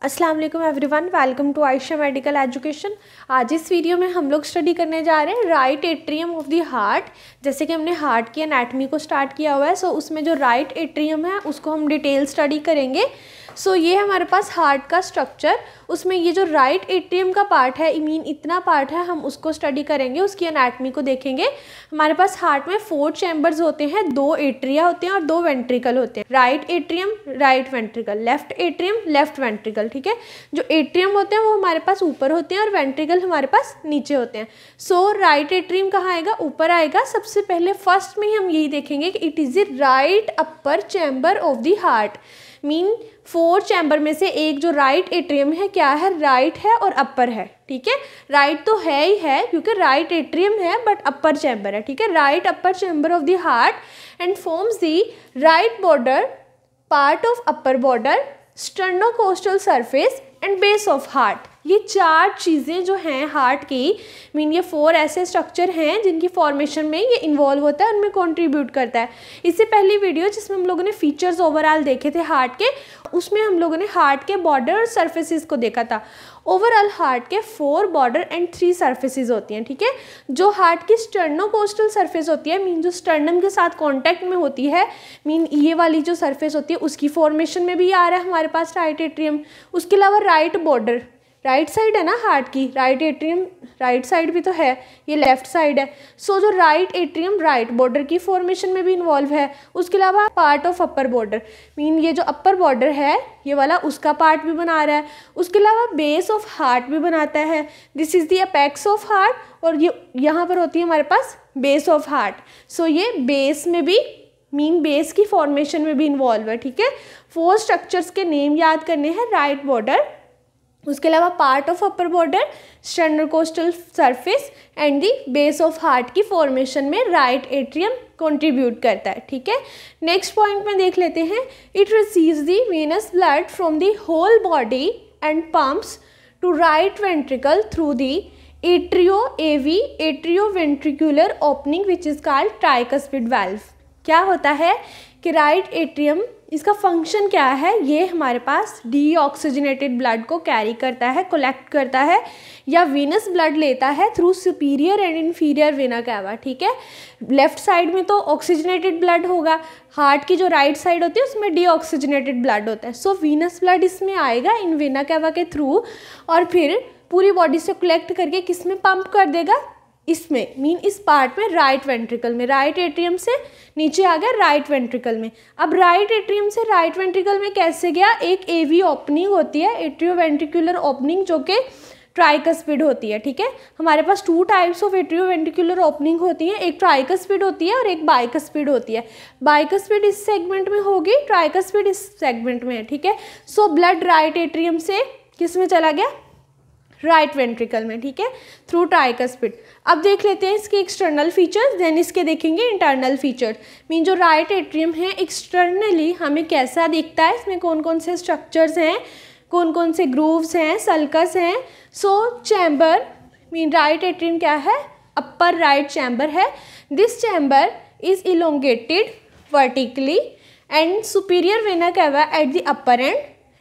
अस्सलाम वालेकुम everyone, welcome to Ayesha medical education. आज इस वीडियो में हम लोग स्टडी करने जा रहे हैं right atrium of the heart. जैसे कि हमने हार्ट की एनाटमी को स्टार्ट किया हुआ है, सो उसमें जो राइट एट्रियम है उसको हम डिटेल स्टडी करेंगे। सो ये हमारे पास हार्ट का स्ट्रक्चर, उसमें ये जो राइट एट्रियम का पार्ट है, मीन इतना पार्ट है, हम उसको स्टडी करेंगे, उसकी एनाटमी को देखेंगे। हमारे पास हार्ट में 4 चैम्बर्स होते हैं, 2 एट्रिया होते हैं और 2 वेंट्रिकल होते हैं। Right atrium, right ventricle, left atrium, left ventricle. ठीक है, जो एट्रियम होते हैं वो हमारे पास ऊपर होते हैं और वेंट्रिकल हमारे पास नीचे होते हैं। सो राइट एट्रियम कहाँ आएगा? ऊपर आएगा। सबसे पहले फर्स्ट में हम यही देखेंगे कि it is the right upper chamber of the heart. Mean 4 chamber में से एक जो राइट एट्रियम है क्या है? राइट है और अपर है। ठीक है, राइट तो है ही है क्योंकि राइट एट्रियम है, बट अपर चैम्बर है। ठीक है, right upper chamber of the heart and forms the right border, part of upper border, sternocostal surface and base of heart. ये 4 चीज़ें जो हैं हार्ट की, मीन ये 4 ऐसे स्ट्रक्चर हैं जिनकी फॉर्मेशन में ये इन्वॉल्व होता है, उनमें कंट्रीब्यूट करता है। इससे पहली वीडियो जिसमें हम लोगों ने फीचर्स ओवरऑल देखे थे हार्ट के, उसमें हम लोगों ने हार्ट के बॉर्डर और सरफेसेस को देखा था। ओवरऑल हार्ट के 4 बॉर्डर एंड 3 सरफेसेस होती हैं। ठीक है, जो हार्ट की स्टर्नोकोस्टल सरफेस होती है, मीन जो स्टर्नम के साथ कांटेक्ट में होती है, मीन ये वाली जो सरफेस होती है उसकी फॉर्मेशन में भी आ रहा है हमारे पास राइट एट्रियम। उसके अलावा राइट बॉर्डर, राइट साइड है ना हार्ट की, राइट एट्रियम राइट साइड भी तो है, ये लेफ्ट साइड है। सो जो राइट एट्रियम राइट बॉर्डर की फॉर्मेशन में भी इन्वॉल्व है। उसके अलावा part of upper border, mean ये जो अपर बॉर्डर है ये वाला, उसका पार्ट भी बना रहा है। उसके अलावा बेस ऑफ हार्ट भी बनाता है। This is the apex of heart, और ये यहाँ पर होती है हमारे पास बेस ऑफ हार्ट। सो ये बेस में भी, मीन बेस की फॉर्मेशन में भी इन्वॉल्व है। ठीक है, 4 स्ट्रक्चर्स के नेम याद करने हैं। राइट बॉर्डर, उसके अलावा part of upper border, sternocostal surface and the base of heart की फॉर्मेशन में राइट एट्रियम कंट्रीब्यूट करता है। ठीक है, नेक्स्ट पॉइंट में देख लेते हैं। It receives the venous blood from the whole body and pumps to right ventricle through the atrioventricular opening which is called tricuspid valve. क्या होता है कि राइट एट्रियम, इसका फंक्शन क्या है? ये हमारे पास डीऑक्सीजनेटेड ब्लड को कैरी करता है, कलेक्ट करता है, या वीनस ब्लड लेता है through superior and inferior vena cava. ठीक है, लेफ्ट साइड में तो ऑक्सीजनेटेड ब्लड होगा, हार्ट की जो राइट साइड होती है उसमें डीऑक्सीजनेटेड ब्लड होता है। सो वीनस ब्लड इसमें आएगा इन वेना कैवा के थ्रू, और फिर पूरी बॉडी से कलेक्ट करके किस में पंप कर देगा? इसमें, मीन इस पार्ट में, राइट वेंट्रिकल में। राइट एट्रियम से नीचे आ गया राइट वेंट्रिकल में। अब राइट एट्रियम से राइट वेंट्रिकल में कैसे गया? एक एवी ओपनिंग होती है, एट्रियोवेंट्रिकुलर ओपनिंग, जो कि ट्राइकस्पिड होती है। ठीक है, हमारे पास 2 टाइप्स ऑफ एट्रियोवेंट्रिकुलर ओपनिंग होती है, एक ट्राइकस्पिड होती है और एक बाइकस्पिड होती है। बाइकस्पिड इस सेगमेंट में होगी, ट्राइकस्पिड इस सेगमेंट में है। ठीक है, सो ब्लड राइट एट्रियम से किस में चला गया? राइट वेंट्रिकल में। ठीक है, थ्रू ट्राइकस्पिड। अब देख लेते हैं इसके एक्सटर्नल फीचर्स, देन इसके देखेंगे इंटरनल फीचर। मीन जो राइट एट्रियम है एक्सटर्नली हमें कैसा दिखता है, इसमें कौन कौन से स्ट्रक्चर्स हैं, कौन कौन से ग्रूव्स हैं, सल्कस हैं। सो चैम्बर, मीन राइट एट्रियम क्या है? अपर राइट चैम्बर है। This chamber is elongated vertically and superior vena cava at the upper and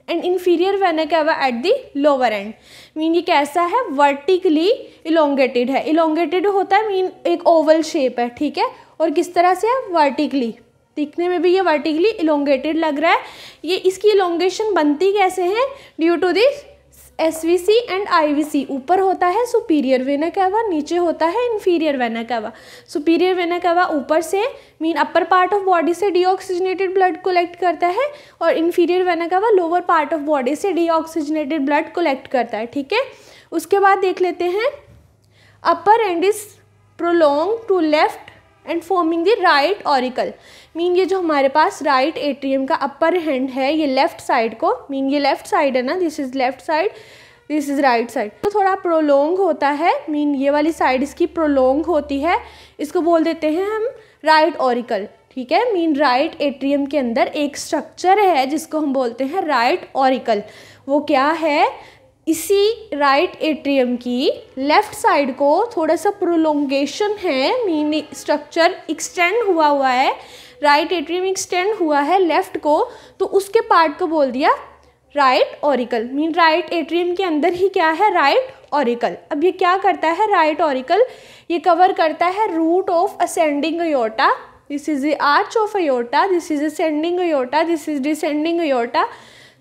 and inferior vena cava at the lower and. Mean ये कैसा है? Vertically elongated है। Elongated होता है mean एक ओवल शेप है। ठीक है, और किस तरह से है? वर्टिकली, दिखने में भी ये वर्टिकली इलोंगेटेड लग रहा है। ये इसकी इलोंगेशन बनती कैसे है? Due to this SVC and IVC. ऊपर होता है सुपीरियर वेना कैवा, नीचे होता है inferior vena cava. Superior vena cava ऊपर से, mean upper part of body से डीऑक्सीजनेटेड ब्लड कलेक्ट करता है, और inferior vena cava lower part of body से डीऑक्सीजनेटेड ब्लड कलेक्ट करता है। ठीक है, उसके बाद देख लेते हैं upper end is prolong to left end forming the right auricle. Mean ये जो हमारे पास राइट एट्रियम का अपर हैंड है, ये लेफ्ट साइड को, मीन ये लेफ्ट साइड है ना, this is left side, this is right side, तो थोड़ा प्रोलॉन्ग होता है। मीन ये वाली साइड इसकी प्रोलॉन्ग होती है, इसको बोल देते हैं हम राइट ऑरिकल। ठीक है, मीन राइट एट्रियम के अंदर एक स्ट्रक्चर है जिसको हम बोलते हैं राइट ऑरिकल। वो क्या है? इसी राइट एट्रियम की लेफ्ट साइड को थोड़ा सा प्रोलोंगेशन है, मीन स्ट्रक्चर एक्सटेंड हुआ है, राइट एट्रियम एक्सटेंड हुआ है लेफ्ट को, तो उसके पार्ट को बोल दिया right auricle, mean right atrium के अंदर ही क्या है, राइट ऑरिकल। अब ये क्या करता है राइट ऑरिकल, ये कवर करता है root of ascending aorta, this is the arch of aorta, this is ascending aorta, this is descending aorta.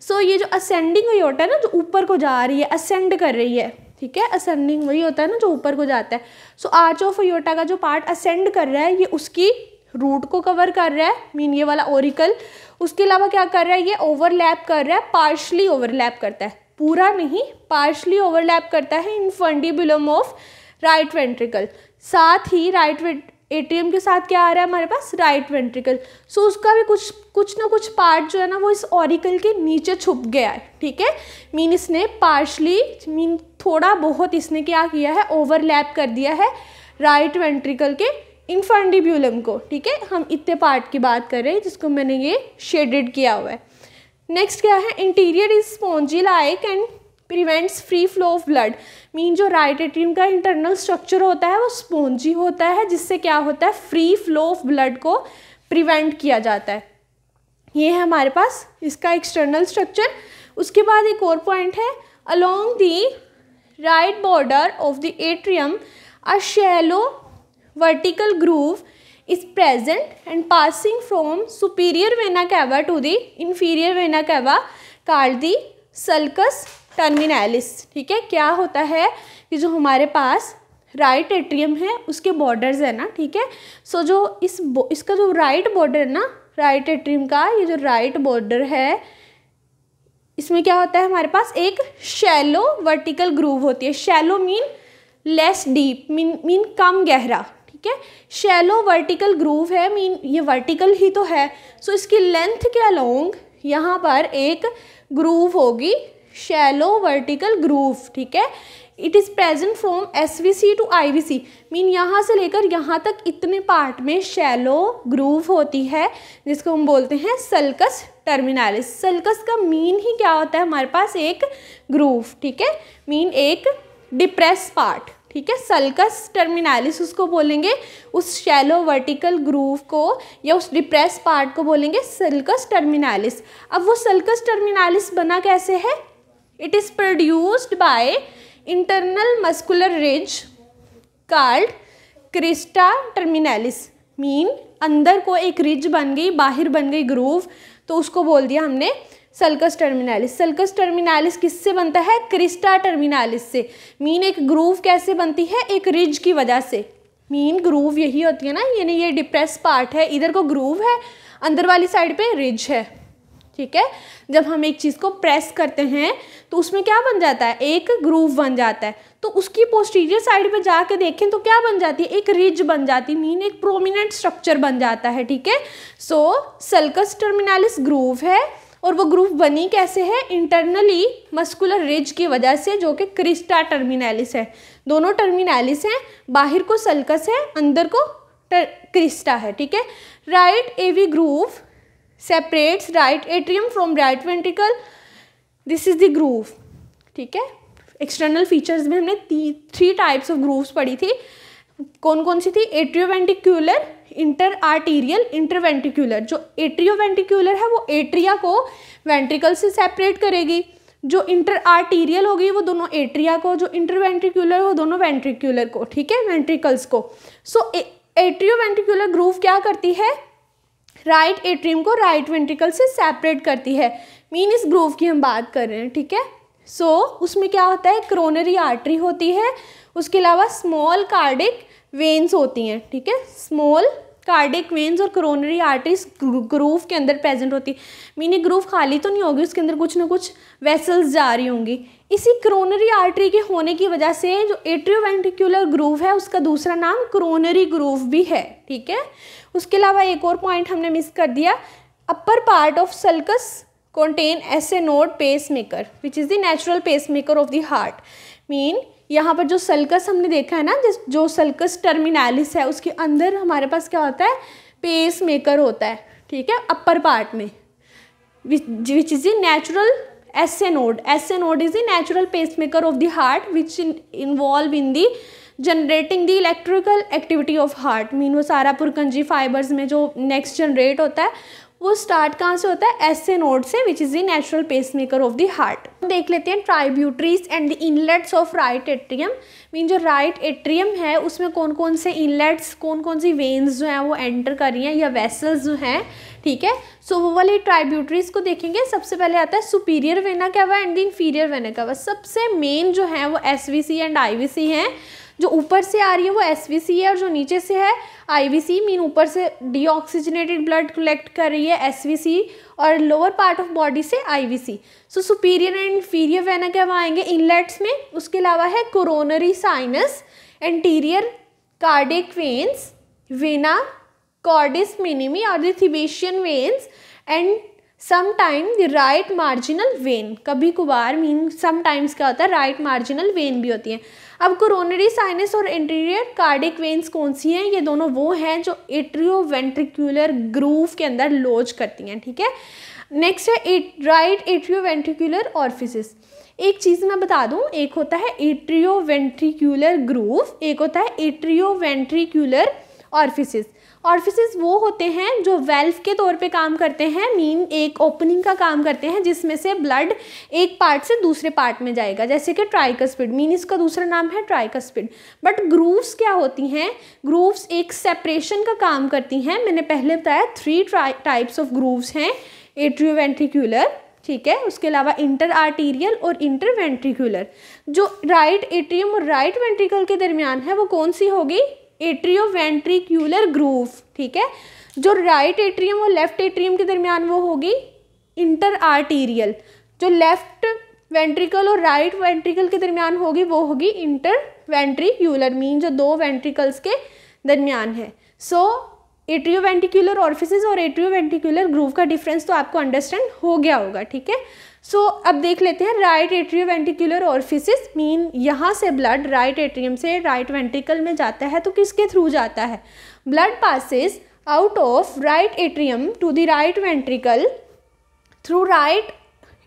So ये जो असेंडिंग अयोर्टा है ना, जो ऊपर को जा रही है, असेंड कर रही है, ठीक है, असेंडिंग वही होता है ना जो ऊपर को जाता है। सो आर्च ऑफ अयोर्टा का जो पार्ट असेंड कर रहा है ये उसकी रूट को कवर कर रहा है, मीन ये वाला ओरिकल। उसके अलावा क्या कर रहा है, ये ओवरलैप कर रहा है, पार्शली ओवरलैप करता है, पूरा नहीं पार्शली ओवरलैप करता है इनफंडिबुलम ऑफ राइट वेंट्रिकल। साथ ही राइट एट्रियम के साथ क्या आ रहा है हमारे पास, राइट वेंट्रिकल। सो उसका भी कुछ ना कुछ पार्ट जो है ना वो इस ऑरिकल के नीचे छुप गया है, ठीक है, मीन इसने पार्शली, मीन थोड़ा बहुत इसने क्या किया है, ओवरलैप कर दिया है राइट वेंट्रिकल के इनफंडिब्यूलम को, ठीक है। हम इतने पार्ट की बात कर रहे हैं जिसको मैंने ये शेडेड किया हुआ है। नेक्स्ट क्या है, interior is spongy like and prevents free flow of blood, mean जो राइट एट्रियम का इंटरनल स्ट्रक्चर होता है वो स्पॉन्जी होता है, जिससे क्या होता है, फ्री फ्लो ऑफ ब्लड को प्रिवेंट किया जाता है। ये है हमारे पास इसका एक्सटर्नल स्ट्रक्चर। उसके बाद एक और पॉइंट है, along the right border of the atrium a shallow vertical groove is present and passing from superior vena cava to the inferior vena cava called the sulcus terminalis, ठीक है। क्या होता है कि जो हमारे पास राइट एट्रियम है उसके बॉर्डर्स है ना, ठीक है। सो जो इसका जो राइट बॉर्डर है ना, राइट एट्रियम का ये जो राइट बॉर्डर है, इसमें क्या होता है हमारे पास, एक शैलो वर्टिकल ग्रूव होती है। Shallow mean less deep, mean कम गहरा, ठीक है। शैलो वर्टिकल ग्रूव है, मीन ये वर्टिकल ही तो है। सो इसकी लेंथ के अलोंग यहाँ पर एक ग्रूव होगी, शैलो वर्टिकल ग्रूव, ठीक है। It is present from SVC to IVC, mean यहाँ से लेकर यहाँ तक इतने पार्ट में शैलो ग्रूव होती है, जिसको हम बोलते हैं सल्कस टर्मिनालिस। सल्कस का मीन ही क्या होता है हमारे पास, एक ग्रूव, ठीक है, मीन एक डिप्रेस पार्ट, ठीक है। सल्कस टर्मिनालिस उसको बोलेंगे, उस शैलो वर्टिकल ग्रूव को या उस डिप्रेस पार्ट को बोलेंगे सल्कस टर्मिनालिस। अब वो सल्कस टर्मिनालिस बना कैसे है, it is produced by internal muscular ridge called crista terminalis, mean अंदर को एक रिज बन गई, बाहर बन गई ग्रूव, तो उसको बोल दिया हमने सल्कस टर्मिनालिस। सल्कस टर्मिनालिस किससे बनता है, क्रिस्टा टर्मिनालिस से। मीन एक ग्रूव कैसे बनती है, एक रिज की वजह से। मीन ग्रूव यही होती है ना, यानी ये डिप्रेस पार्ट है, इधर को ग्रूव है, अंदर वाली साइड पे रिज है, ठीक है। जब हम एक चीज़ को प्रेस करते हैं तो उसमें क्या बन जाता है, एक ग्रूव बन जाता है। तो उसकी पोस्टीरियर साइड पे जाके देखें तो क्या बन जाती है, एक रिज बन जाती है, मीन एक प्रोमिनेंट स्ट्रक्चर बन जाता है, ठीक है। सो सल्कस टर्मिनालिस ग्रूव है, और वो ग्रूव बनी कैसे है, इंटरनली मस्कुलर रिज की वजह से, जो कि क्रिस्टा टर्मिनालिस है। दोनों टर्मिनालिस हैं, बाहर को सल्कस है, अंदर को क्रिस्टा है, ठीक है। Right AV groove separates right atrium from right ventricle, this is the groove, ठीक है। एक्सटर्नल फीचर्स में हमने 3 टाइप्स ऑफ ग्रूव्स पढ़ी थी, कौन कौन सी थी, एट्रियोवेंट्रिक्यूलर, इंटर आर्टीरियल, इंटरवेंट्रिक्यूलर। जो एट्रियोवेंट्रिक्यूलर है वो एट्रिया को वेंट्रिकल से सेपरेट करेगी, जो इंटर आर्टीरियल होगी वो दोनों एट्रिया को, जो इंटरवेंट्रिक्यूलर वो दोनों वेंट्रिक्यूलर को, ठीक है, वेंट्रिकल्स को। सो एट्रियोवेंट्रिक्यूलर ग्रूव क्या करती है, राइट एट्रियम को राइट वेंट्रिकल से सेपरेट करती है, मीन इस ग्रूव की हम बात कर रहे हैं, ठीक है। सो उसमें क्या होता है, क्रोनरी आर्टरी होती है, उसके अलावा स्मॉल कार्डिक वेन्स होती हैं, ठीक है। स्मॉल कार्डिक वेन्स और क्रोनरी आर्टरीज ग्रूव के अंदर प्रेजेंट होती है, मीन ये ग्रूव खाली तो नहीं होगी, उसके अंदर कुछ ना कुछ वेसल्स जा रही होंगी। इसी क्रोनरी आर्टरी के होने की वजह से जो एट्रियोवेंट्रिक्यूलर ग्रूव है उसका दूसरा नाम क्रोनरी ग्रूव भी है, ठीक है। उसके अलावा एक और पॉइंट हमने मिस कर दिया, अपर part of sulcus contain SA node pacemaker which is the natural pacemaker of the heart, mean यहाँ पर जो सल्कस हमने देखा है ना, जो सल्कस टर्मिनालिस है उसके अंदर हमारे पास क्या होता है, पेस मेकर होता है, ठीक है, अपर पार्ट में, which is the natural SA node। SA node is the natural pacemaker of the heart which involve in the generating the electrical activity of heart, mean वो सारा पुरकंजी फाइबर्स में जो next generate होता है वो start कहाँ से होता है, एस ए नोड से, which is the natural pacemaker of the heart. देख लेते हैं tributaries and the inlets of right atrium. Mean जो राइट एट्रियम है उसमें कौन कौन से इनलेट्स, कौन कौन सी वेन्स जो हैं वो एंटर कर रही हैं या वेसल्स जो हैं, ठीक है। सो वो वाली ट्राइब्यूटरीज को देखेंगे। सबसे पहले आता है superior vena cava and the inferior vena cava. सबसे मेन जो है वो एसवीसी एंड आईवीसी हैं। जो ऊपर से आ रही है वो एसवीसी है और जो नीचे से है आईवीसी। मीन ऊपर से डीऑक्सीजनेटेड ब्लड कलेक्ट कर रही है एसवीसी और लोअर पार्ट ऑफ बॉडी से IVC. So superior and inferior vena cava आएंगे इनलेट्स में। उसके अलावा है coronary sinus, anterior cardiac veins, vena cordis minimae और the Thebesian veins and sometime the right marginal vein. कभी कभार मीन समटाइम्स क्या होता है, राइट मार्जिनल वेन भी होती है। अब कोरोनरी साइनस और एंटीरियर कार्डियक वेन्स कौन सी हैं, ये दोनों वो हैं जो एट्रियोवेंट्रिकुलर ग्रूव के अंदर लॉज करती हैं, ठीक है। नेक्स्ट है राइट एट्रियोवेंट्रिकुलर ऑरिफिस। एक चीज़ मैं बता दूं, एक होता है एट्रियोवेंट्रिकुलर ग्रूव, एक होता है एट्रियोवेंट्रिकुलर ऑरिफिस। ऑरिफिस वो होते हैं जो वेल्व के तौर पे काम करते हैं। मीन एक ओपनिंग का काम करते हैं जिसमें से ब्लड एक पार्ट से दूसरे पार्ट में जाएगा, जैसे कि ट्राइकस्पिड। मीन इसका दूसरा नाम है ट्राइकस्पिड। बट ग्रूव्स क्या होती हैं, ग्रूव्स एक सेपरेशन का काम करती हैं। मैंने पहले बताया 3 टाइप्स ऑफ ग्रूव्स हैं, एट्रियोवेंट्रिकुलर, ठीक है, उसके अलावा इंटर आर्टीरियल और इंटरवेंट्रिकुलर। जो राइट एट्रियम और राइट वेंट्रिकल के दरमियान है वो कौन सी होगी, एट्रियोवेंट्रिकुलर ग्रूव, ठीक है। जो राइट एट्रियम और लेफ्ट एट्रियम के दरमियान वो होगी इंटर आर्टीरियल। जो लेफ्ट वेंट्रिकल और राइट वेंट्रिकल के दरमियान होगी वो होगी इंटर वेंट्रिकुलर। मीन जो 2 वेंट्रिकल्स के दरमियान है। सो एट्रियोवेंट्रिकुलर ऑरिफिस और एट्रियोवेंट्रिकुलर ग्रूव का डिफरेंस तो आपको अंडरस्टैंड हो गया होगा, ठीक है। सो अब देख लेते हैं राइट एट्रियोवेंट्रिकुलर ऑरिफिस। मीन यहाँ से ब्लड राइट एट्रियम से राइट वेंट्रिकल में जाता है तो किसके थ्रू जाता है, blood passes out of right atrium to the right ventricle through right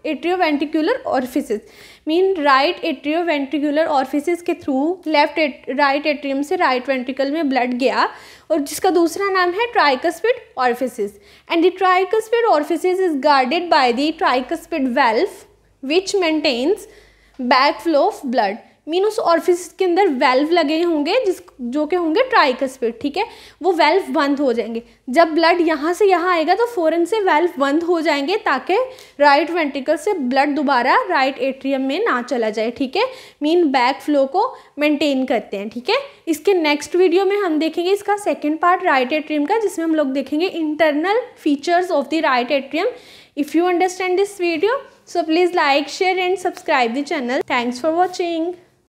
atrioventricular orifice. Mean right atrioventricular orifice के थ्रू राइट एट्रियम से राइट वेंट्रिकल में ब्लड गया और जिसका दूसरा नाम है tricuspid orifice. And the tricuspid orifice is guarded by the tricuspid valve which maintains back flow of blood. Mean उस ऑरिफिस के अंदर वेल्व लगे होंगे जो के होंगे ट्राइकस्पिड, ठीक है। वो वेल्व बंद हो जाएंगे। जब ब्लड यहाँ से यहाँ आएगा तो फ़ौरन से वेल्व बंद हो जाएंगे ताकि राइट वेंट्रिकल से ब्लड दोबारा राइट एट्रियम में ना चला जाए, ठीक है। मीन बैक फ्लो को मेंटेन करते हैं, ठीक है। इसके नेक्स्ट वीडियो में हम देखेंगे इसका सेकेंड पार्ट राइट एट्रियम का, जिसमें हम लोग देखेंगे internal features of the right atrium. If you understand this video, so please like, share and subscribe the channel. Thanks for watching.